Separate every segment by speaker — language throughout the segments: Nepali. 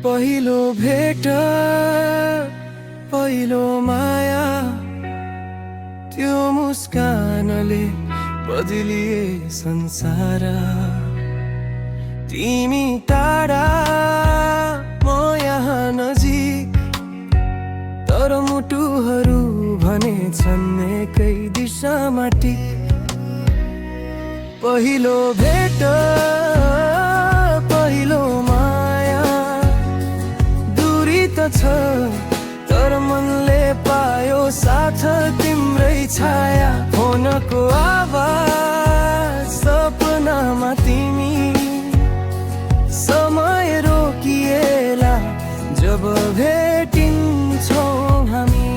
Speaker 1: पहिलो भेट पहिलो माया त्यो मुस्कानले बदलिए संसार तिमी टाढा म यहाँ नजिक तर मुटुहरू भने छन् एकै दिशामा टिक पहिलो भेट पहिलो माया दूरी त छ तर मनले पायो साथ तिम्रै छाया फोनको आवाज सपनामा तिमी समय रोकिएला जब भेटिन्छौँ हामी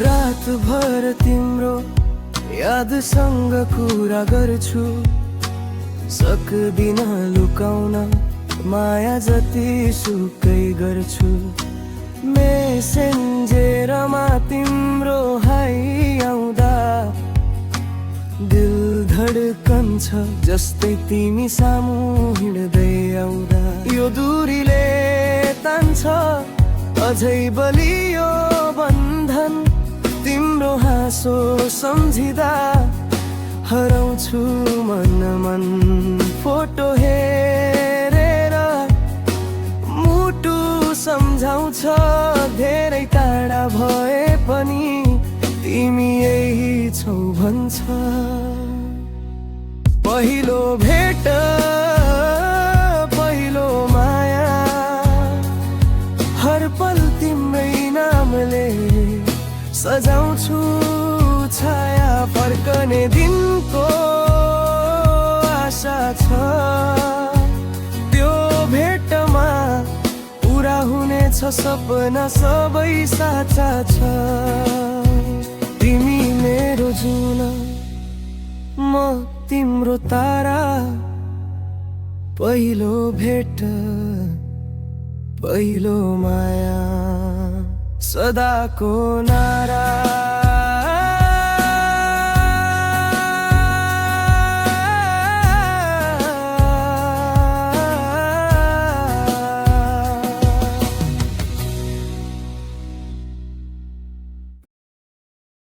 Speaker 1: रातभर तिम्रो यादसँग कुरा गर्छु सक्दिन लुकाउन माया जति सुकै गर्छु मेसेन्जरमा तिम्रो हाई आउँदा दिल धड्कन्छ जस्तै तिमी सामु हिँड्दै आउँदा यो दूरीले तान्छ अझै बलियो बन्धन तिम्रो हाँसो सम्झिँदा हराउँछु मन फोटो हेरेर मुटु सम्झाउँछ धेरै टाढा भए पनि तिमी यही छौ भन्छ पहिलो भेट पहिलो माया हर पल तिम्रै नामले सजाउँछु छाया फर्कने दिनको आशा छ त्यो भेटमा पुरा हुनेछ सपना सबै साचा छ तिमी मेरो जुन म तिम्रो तारा पहिलो भेट पहिलो माया सदाको नारा